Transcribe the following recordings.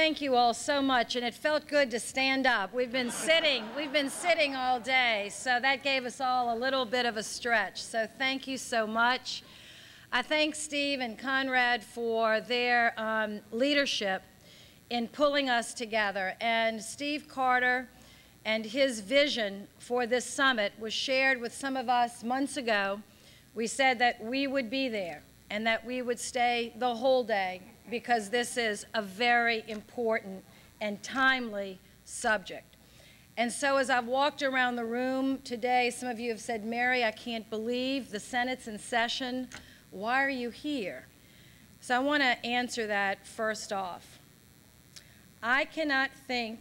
Thank you all so much, and it felt good to stand up. We've been sitting all day, so that gave us all a little bit of a stretch. So thank you so much. I thank Steve and Conrad for their leadership in pulling us together. And Steve Carter and his vision for this summit was shared with some of us months ago. We said that we would be there and that we would stay the whole day, because this is a very important and timely subject. And so as I've walked around the room today, some of you have said, Mary, I can't believe the Senate's in session. Why are you here? So I want to answer that first off. I cannot think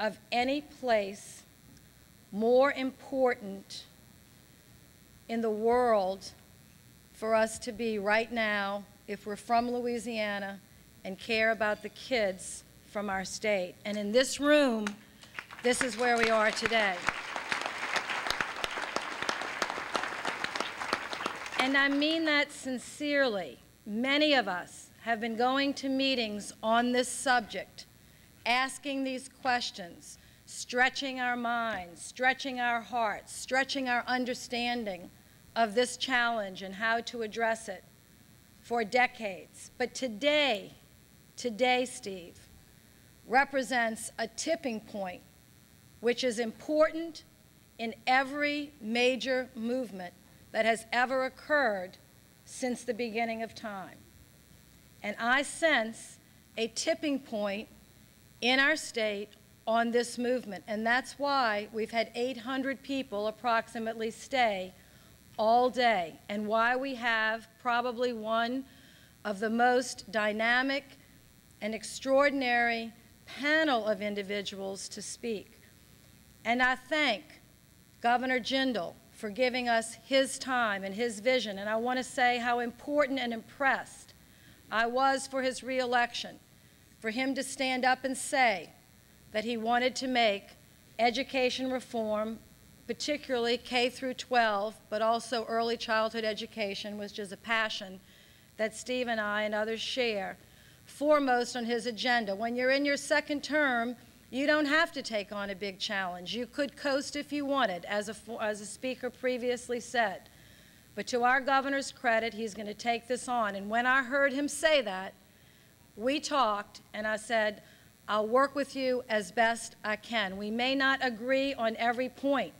of any place more important in the world for us to be right now if we're from Louisiana and care about the kids from our state. And in this room, this is where we are today. And I mean that sincerely. Many of us have been going to meetings on this subject, asking these questions, stretching our minds, stretching our hearts, stretching our understanding of this challenge and how to address it for decades. But today, Steve, represents a tipping point which is important in every major movement that has ever occurred since the beginning of time. And I sense a tipping point in our state on this movement, and that's why we've had 800 people approximately stay all day, and why we have probably one of the most dynamic and extraordinary panel of individuals to speak. And I thank Governor Jindal for giving us his time and his vision, and I want to say how important and impressed I was for his re-election, for him to stand up and say that he wanted to make education reform, particularly K through 12, but also early childhood education, which is a passion that Steve and I and others share, foremost on his agenda. When you're in your second term, you don't have to take on a big challenge. You could coast if you wanted, as a speaker previously said. But to our governor's credit, he's going to take this on. And when I heard him say that, we talked, and I said, I'll work with you as best I can. We may not agree on every point,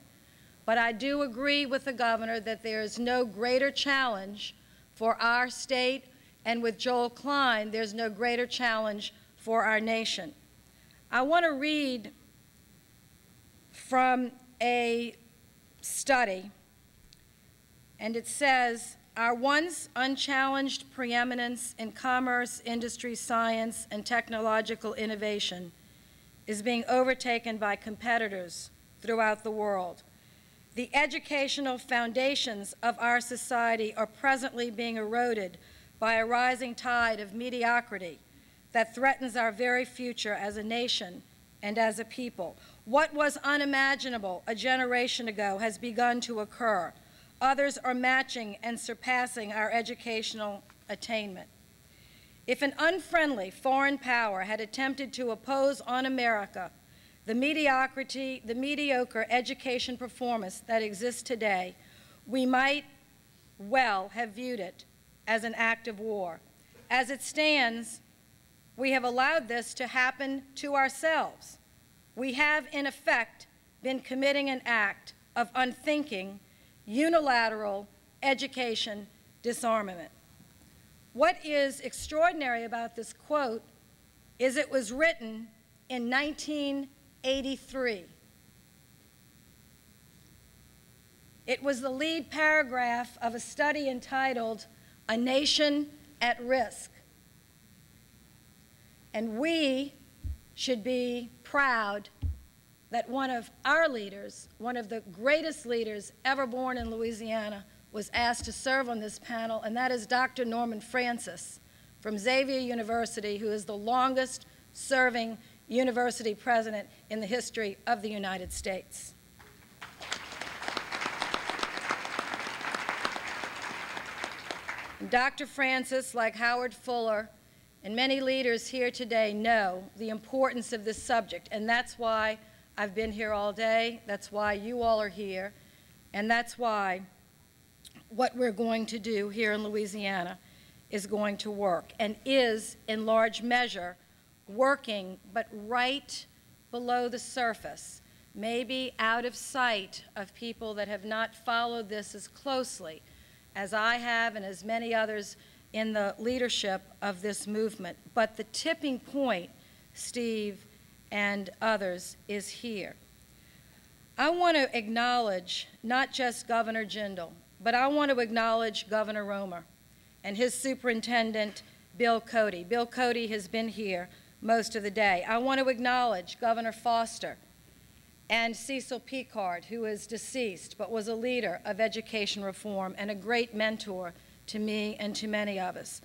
but I do agree with the governor that there is no greater challenge for our state, and with Joel Klein, there's no greater challenge for our nation. I want to read from a study, and it says, our once unchallenged preeminence in commerce, industry, science, and technological innovation is being overtaken by competitors throughout the world. The educational foundations of our society are presently being eroded by a rising tide of mediocrity that threatens our very future as a nation and as a people. What was unimaginable a generation ago has begun to occur. Others are matching and surpassing our educational attainment. If an unfriendly foreign power had attempted to oppose on America the mediocre education performance that exists today, we might well have viewed it as an act of war. As it stands, we have allowed this to happen to ourselves. We have, in effect, been committing an act of unthinking, unilateral education disarmament. What is extraordinary about this quote is it was written in 1983. It was the lead paragraph of a study entitled A Nation at Risk. And we should be proud that one of our leaders, one of the greatest leaders ever born in Louisiana, was asked to serve on this panel, and that is Dr. Norman Francis from Xavier University, who is the longest serving university president in the history of the United States. Dr. Francis, like Howard Fuller, And many leaders here today know the importance of this subject, and that's why I've been here all day, that's why you all are here, and that's why what we're going to do here in Louisiana is going to work, and is, in large measure, working, but right below the surface, maybe out of sight of people that have not followed this as closely as I have and as many others in the leadership of this movement. But the tipping point, Steve and others, is here. I want to acknowledge not just Governor Jindal, but I want to acknowledge Governor Romer and his superintendent, Bill Cody. Bill Cody has been here most of the day. I want to acknowledge Governor Foster and Cecil Picard, who is deceased but was a leader of education reform and a great mentor to me and to many of us.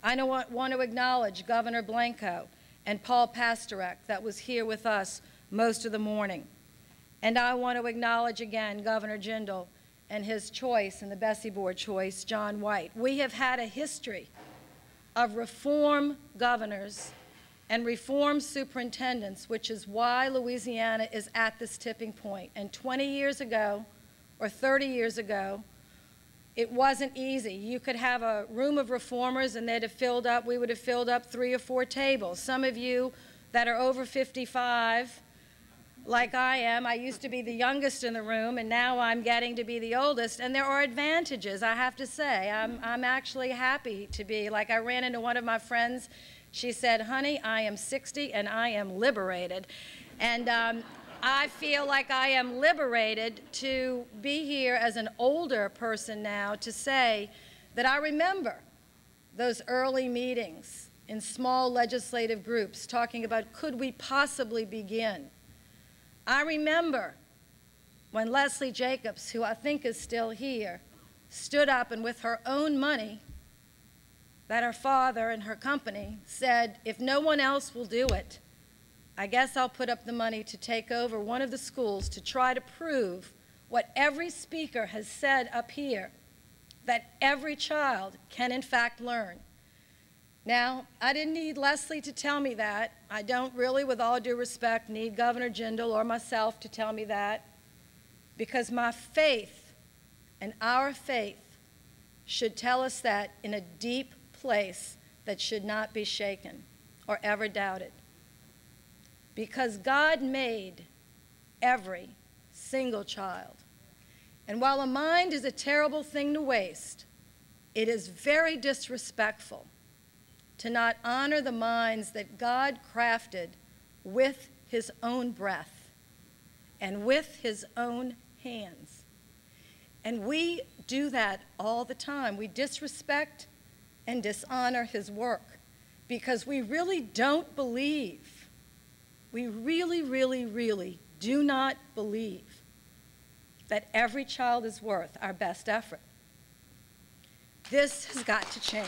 I want to acknowledge Governor Blanco and Paul Pastorek, that was here with us most of the morning. And I want to acknowledge again Governor Jindal and his choice, and the Bessie Board choice, John White. We have had a history of reform governors and reform superintendents, which is why Louisiana is at this tipping point. And 20 years ago, or 30 years ago, it wasn't easy. You could have a room of reformers and they'd have filled up, we would have filled up 3 or 4 tables. Some of you that are over 55, like I am, I used to be the youngest in the room, and now I'm getting to be the oldest, and there are advantages, I have to say. I'm actually happy to be, like I ran into one of my friends, she said, honey, I am 60 and I am liberated. And I feel like I am liberated to be here as an older person now to say that I remember those early meetings in small legislative groups talking about could we possibly begin. I remember when Leslie Jacobs, who I think is still here, stood up and with her own money that her father and her company said, if no one else will do it, I guess I'll put up the money to take over one of the schools to try to prove what every speaker has said up here, that every child can in fact learn. Now, I didn't need Leslie to tell me that. I don't really, with all due respect, need Governor Jindal or myself to tell me that, because my faith and our faith should tell us that in a deep place that should not be shaken or ever doubted. Because God made every single child. And while a mind is a terrible thing to waste, it is very disrespectful to not honor the minds that God crafted with his own breath and with his own hands. And we do that all the time. We disrespect and dishonor his work because we really don't believe, we really, really, really do not believe that every child is worth our best effort. This has got to change.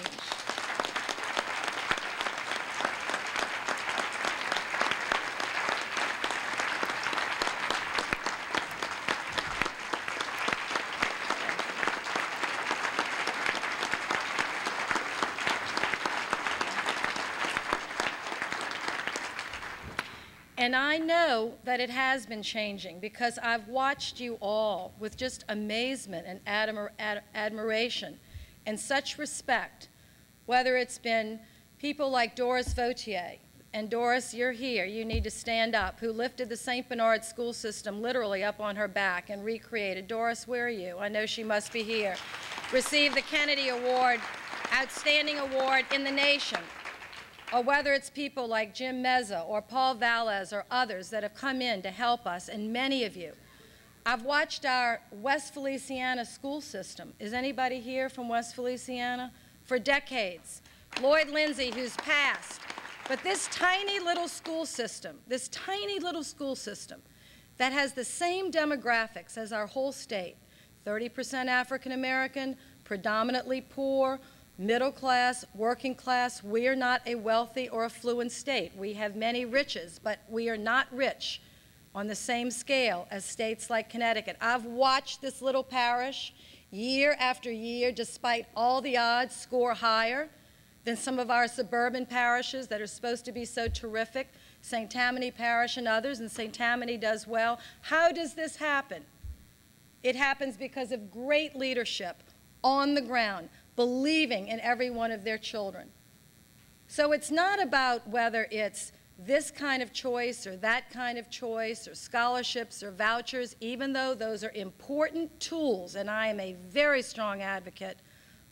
And I know that it has been changing because I've watched you all with just amazement and admiration and such respect, whether it's been people like Doris Vautier, and Doris, you're here, you need to stand up, who lifted the St. Bernard school system literally up on her back and recreated. Doris, where are you? I know she must be here. Received the Kennedy Award, Outstanding Award in the nation. Or whether it's people like Jim Meza or Paul Valles or others that have come in to help us, and many of you. I've watched our West Feliciana school system. Is anybody here from West Feliciana? For decades. Lloyd Lindsay, who's passed. But this tiny little school system that has the same demographics as our whole state, 30% African American, predominantly poor, middle class, working class. We are not a wealthy or affluent state. We have many riches, but we are not rich on the same scale as states like Connecticut. I've watched this little parish year after year, despite all the odds, score higher than some of our suburban parishes that are supposed to be so terrific, St. Tammany Parish and others, and St. Tammany does well. How does this happen? It happens because of great leadership on the ground, believing in every one of their children. So it's not about whether it's this kind of choice or that kind of choice or scholarships or vouchers, even though those are important tools, and I am a very strong advocate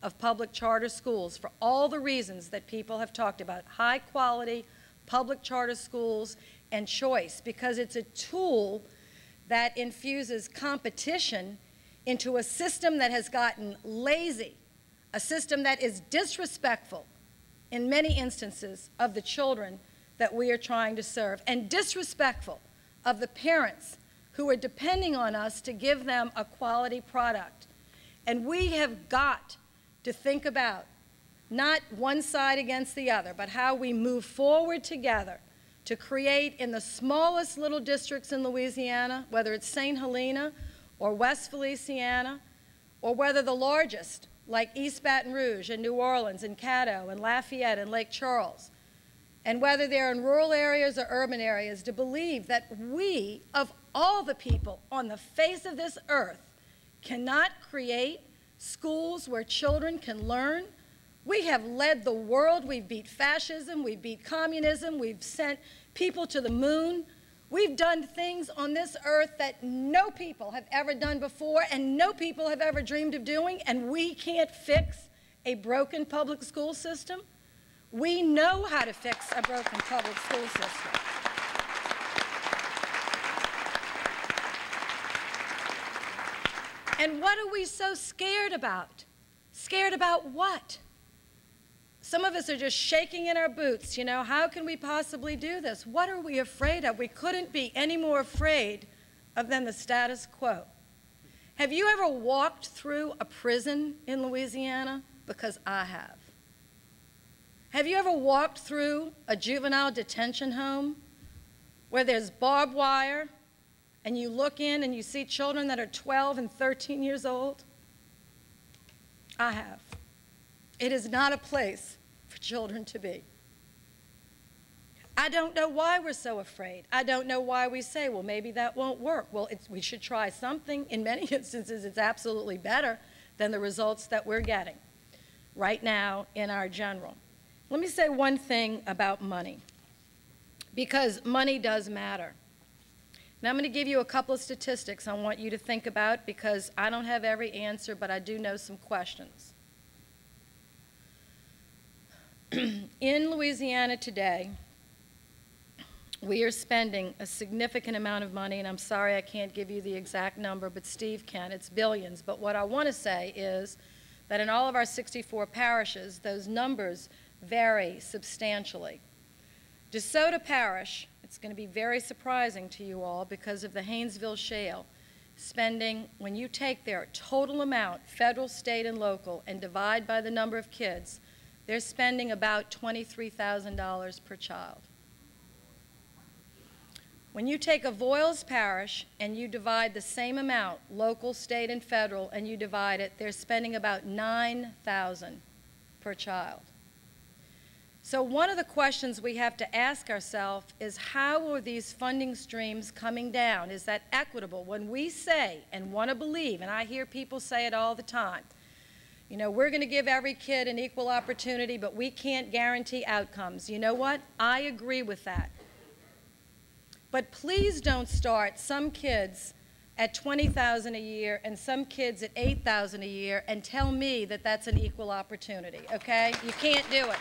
of public charter schools for all the reasons that people have talked about, high quality public charter schools and choice, because it's a tool that infuses competition into a system that has gotten lazy, a system that is disrespectful in many instances of the children that we are trying to serve, and disrespectful of the parents who are depending on us to give them a quality product. And we have got to think about not one side against the other, but how we move forward together to create in the smallest little districts in Louisiana, whether it's St. Helena or West Feliciana, or whether the largest, like East Baton Rouge and New Orleans and Caddo and Lafayette and Lake Charles, and whether they're in rural areas or urban areas, to believe that we, of all the people on the face of this earth, cannot create schools where children can learn. We have led the world. We've beat fascism. We've beat communism. We've sent people to the moon. We've done things on this earth that no people have ever done before and no people have ever dreamed of doing, and we can't fix a broken public school system? We know how to fix a broken public school system. And what are we so scared about? Scared about what? Some of us are just shaking in our boots. You know, how can we possibly do this? What are we afraid of? We couldn't be any more afraid of than the status quo. Have you ever walked through a prison in Louisiana? Because I have. Have you ever walked through a juvenile detention home where there's barbed wire and you look in and you see children that are 12 and 13 years old? I have. It is not a place for children to be. I don't know why we're so afraid. I don't know why we say, well, maybe that won't work. Well, we should try something. In many instances, it's absolutely better than the results that we're getting right now in our general. Let me say one thing about money, because money does matter. Now, I'm going to give you a couple of statistics I want you to think about, because I don't have every answer, but I do know some questions. In Louisiana today, we are spending a significant amount of money, and I'm sorry I can't give you the exact number, but Steve can. It's billions. But what I want to say is that in all of our 64 parishes, those numbers vary substantially. DeSoto Parish, it's going to be very surprising to you all because of the Haynesville Shale, spending, when you take their total amount, federal, state, and local, and divide by the number of kids, they're spending about $23,000 per child. When you take Avoyelles Parish and you divide the same amount, local, state, and federal, and you divide it, they're spending about $9,000 per child. So one of the questions we have to ask ourselves is, how are these funding streams coming down? Is that equitable? When we say and want to believe, and I hear people say it all the time, you know, we're going to give every kid an equal opportunity, but we can't guarantee outcomes. You know what? I agree with that. But please don't start some kids at $20,000 a year and some kids at $8,000 a year and tell me that that's an equal opportunity, okay? You can't do it.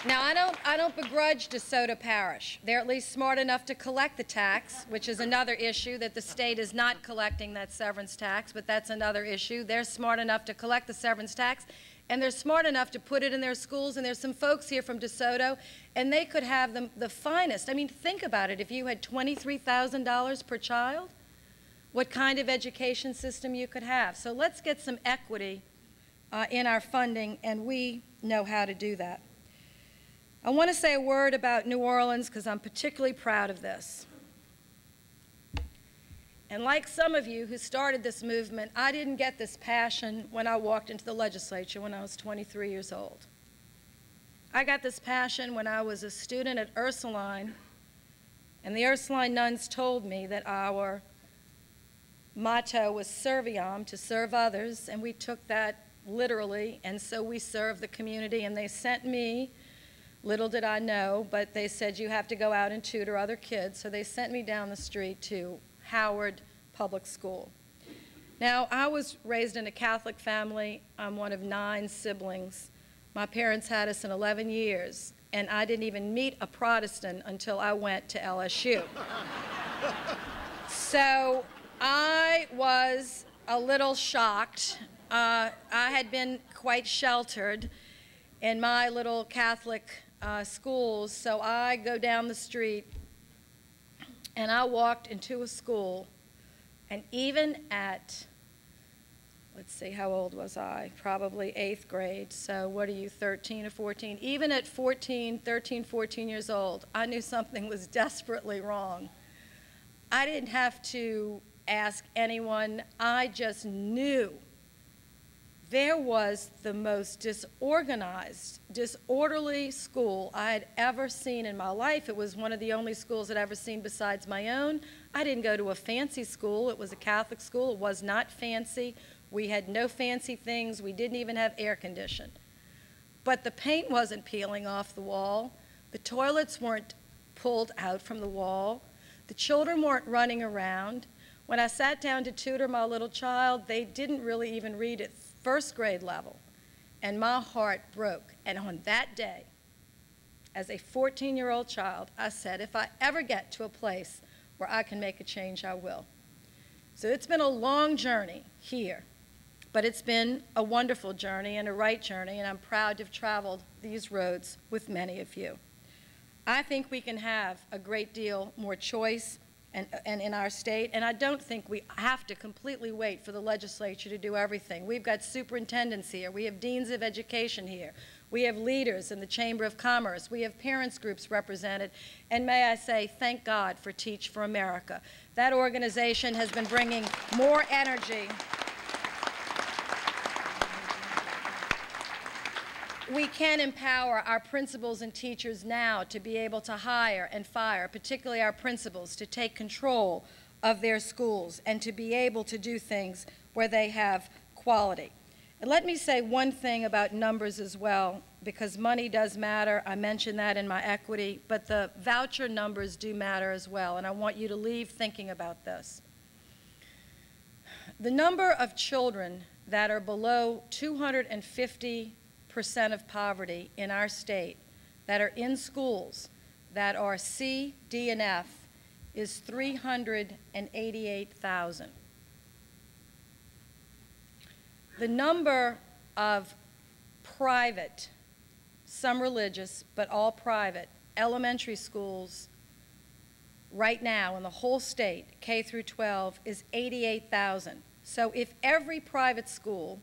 Now, I don't begrudge DeSoto Parish. They're at least smart enough to collect the tax, which is another issue, that the state is not collecting that severance tax, but that's another issue. They're smart enough to collect the severance tax, and they're smart enough to put it in their schools, and there's some folks here from DeSoto, and they could have the finest. I mean, think about it. If you had $23,000 per child, what kind of education system you could have. So let's get some equity in our funding, and we know how to do that. I want to say a word about New Orleans because I'm particularly proud of this. And like some of you who started this movement, I didn't get this passion when I walked into the legislature when I was 23 years old. I got this passion when I was a student at Ursuline, and the Ursuline nuns told me that our motto was serviam, to serve others, and we took that literally, and so we served the community, and they sent me, little did I know, but they said you have to go out and tutor other kids, so they sent me down the street to Howard Public School. Now, I was raised in a Catholic family. I'm one of 9 siblings. My parents had us in 11 years, and I didn't even meet a Protestant until I went to LSU. So I was a little shocked. I had been quite sheltered in my little Catholic schools, so I go down the street and I walked into a school, and even at, let's see, how old was I? Probably 8th grade, so what are you, 13 or 14? Even at 13, 14 years old, I knew something was desperately wrong. I didn't have to ask anyone, I just knew there was the most disorganized, disorderly school I had ever seen in my life. It was one of the only schools I'd ever seen besides my own. I didn't go to a fancy school. It was a Catholic school. It was not fancy. We had no fancy things. We didn't even have air conditioning. But the paint wasn't peeling off the wall. The toilets weren't pulled out from the wall. The children weren't running around. When I sat down to tutor my little child, they didn't really even read at 1st grade level, and my heart broke. And on that day, as a 14-year-old child, I said, if I ever get to a place where I can make a change, I will. So it's been a long journey here, but it's been a wonderful journey and a right journey, and I'm proud to have traveled these roads with many of you. I think we can have a great deal more choice and in our state, and I don't think we have to completely wait for the legislature to do everything. We've got superintendents here, we have deans of education here, we have leaders in the Chamber of Commerce, we have parents groups represented, and may I say, thank God for Teach for America. That organization has been bringing more energy. We can empower our principals and teachers now to be able to hire and fire, particularly our principals, to take control of their schools and to be able to do things where they have quality. And let me say one thing about numbers as well, because money does matter. I mentioned that in my equity, but the voucher numbers do matter as well, and I want you to leave thinking about this. The number of children that are below 250% of poverty in our state that are in schools that are C, D, and F is 388,000. The number of private, some religious, but all private, elementary schools right now in the whole state, K through 12, is 88,000. So if every private school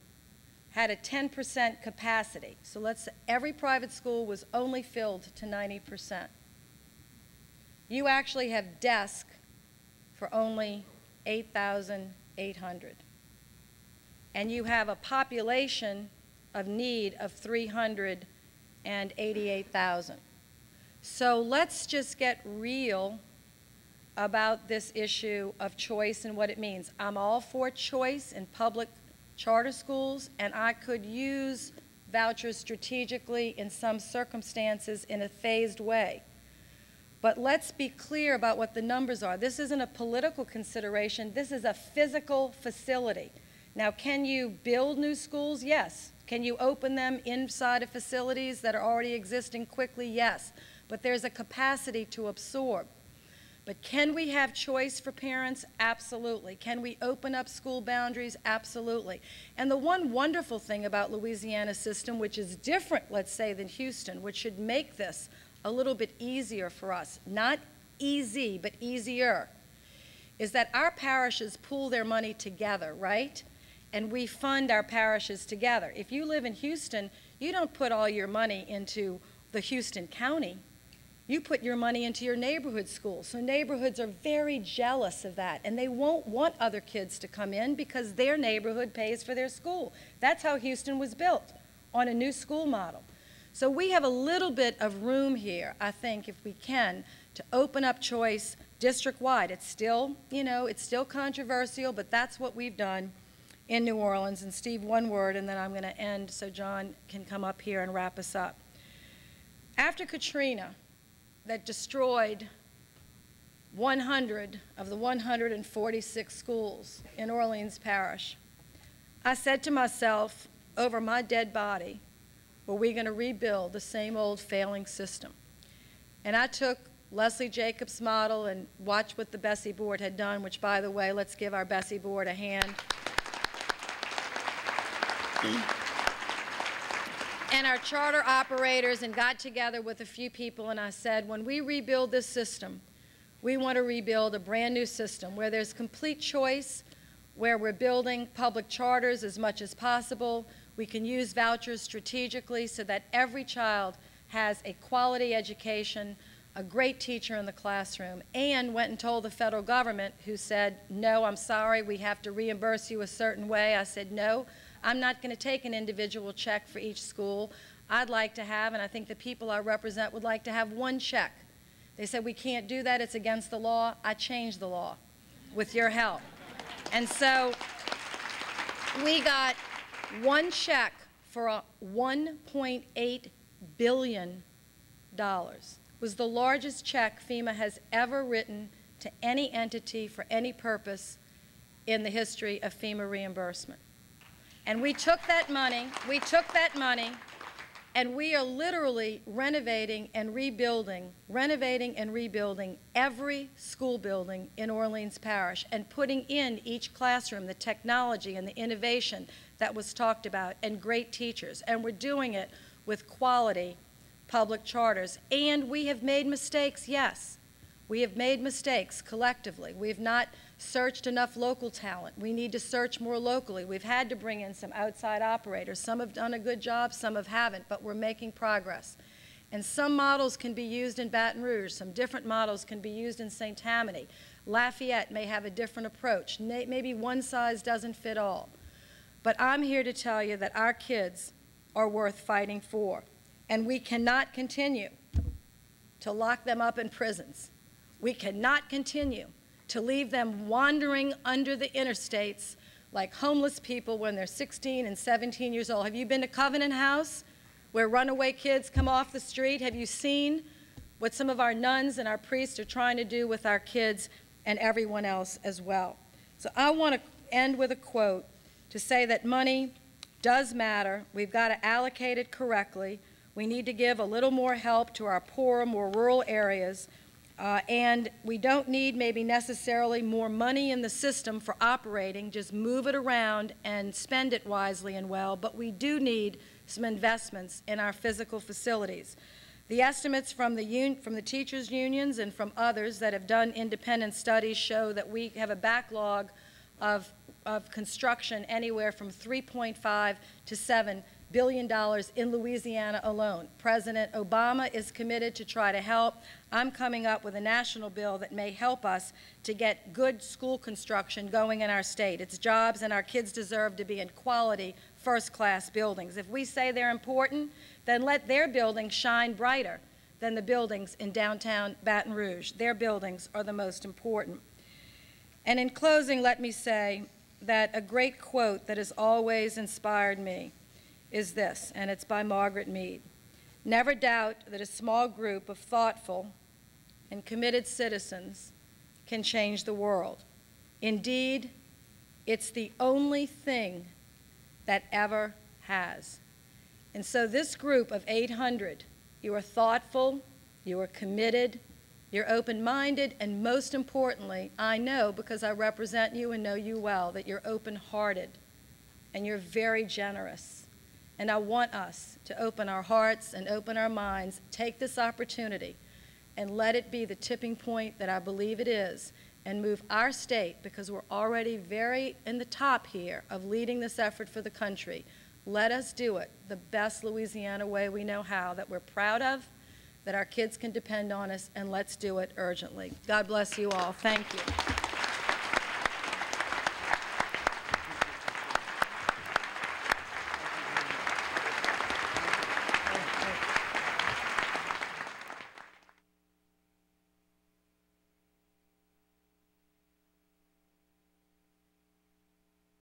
had a 10% capacity, so let's say every private school was only filled to 90%, you actually have desks for only 8,800. And you have a population of need of 388,000. So let's just get real about this issue of choice and what it means. I'm all for choice in public charter schools, and I could use vouchers strategically in some circumstances in a phased way. But let's be clear about what the numbers are. This isn't a political consideration. This is a physical facility. Now, can you build new schools? Yes. Can you open them inside of facilities that are already existing quickly? Yes. But there's a capacity to absorb. But can we have choice for parents? Absolutely. Can we open up school boundaries? Absolutely. And the one wonderful thing about Louisiana's system, which is different, let's say, than Houston, which should make this a little bit easier for us, not easy, but easier, is that our parishes pool their money together, right? And we fund our parishes together. If you live in Houston, you don't put all your money into the Houston County. You put your money into your neighborhood school. So neighborhoods are very jealous of that, and they won't want other kids to come in because their neighborhood pays for their school. That's how Houston was built, on a new school model. So we have a little bit of room here, I think, if we can, to open up choice district-wide. It's still, you know, it's still controversial, but that's what we've done in New Orleans. And Steve, one word, and then I'm going to end so John can come up here and wrap us up. After Katrina, that destroyed 100 of the 146 schools in Orleans Parish, I said to myself, over my dead body, were we going to rebuild the same old failing system? And I took Leslie Jacobs' model and watched what the Bessie Board had done, which, by the way, let's give our Bessie Board a hand. And our charter operators, and got together with a few people, and I said, when we rebuild this system, we want to rebuild a brand new system where there's complete choice, where we're building public charters as much as possible. We can use vouchers strategically so that every child has a quality education, a great teacher in the classroom, and went and told the federal government, who said, no, I'm sorry, we have to reimburse you a certain way. I said, no, I'm not going to take an individual check for each school. I'd like to have, and I think the people I represent would like to have, one check. They said, we can't do that, it's against the law. I changed the law with your help. And so we got one check for $1.8 billion. It was the largest check FEMA has ever written to any entity for any purpose in the history of FEMA reimbursement. And we took that money, and we are literally renovating and rebuilding every school building in Orleans Parish and putting in each classroom the technology and the innovation that was talked about and great teachers. And we're doing it with quality public charters. And we have made mistakes, yes. We have made mistakes collectively. We have not searched enough local talent. We need to search more locally. We've had to bring in some outside operators. Some have done a good job, some haven't, but we're making progress. And some models can be used in Baton Rouge. Some different models can be used in St. Tammany. Lafayette may have a different approach. Maybe one size doesn't fit all. But I'm here to tell you that our kids are worth fighting for. And we cannot continue to lock them up in prisons. We cannot continue to leave them wandering under the interstates like homeless people when they're 16 and 17 years old. Have you been to Covenant House, where runaway kids come off the street? Have you seen what some of our nuns and our priests are trying to do with our kids and everyone else as well? So I want to end with a quote to say that money does matter. We've got to allocate it correctly. We need to give a little more help to our poorer, more rural areas. And we don't need maybe necessarily more money in the system for operating, just move it around and spend it wisely and well, but we do need some investments in our physical facilities. The estimates from the teachers' unions and from others that have done independent studies show that we have a backlog of construction anywhere from $3.5 to $7 billion in Louisiana alone. President Obama is committed to try to help. I'm coming up with a national bill that may help us to get good school construction going in our state. It's jobs, and our kids deserve to be in quality, first-class buildings. If we say they're important, then let their buildings shine brighter than the buildings in downtown Baton Rouge. Their buildings are the most important. And in closing, let me say that a great quote that has always inspired me is this, and it's by Margaret Mead. Never doubt that a small group of thoughtful and committed citizens can change the world. Indeed, it's the only thing that ever has. And so this group of 800, you are thoughtful, you are committed, you're open-minded, and most importantly, I know, because I represent you and know you well, that you're open-hearted and you're very generous. And I want us to open our hearts and open our minds, take this opportunity, and let it be the tipping point that I believe it is, and move our state, because we're already very in the top here of leading this effort for the country. Let us do it the best Louisiana way we know how, that we're proud of, that our kids can depend on us, and let's do it urgently. God bless you all. Thank you.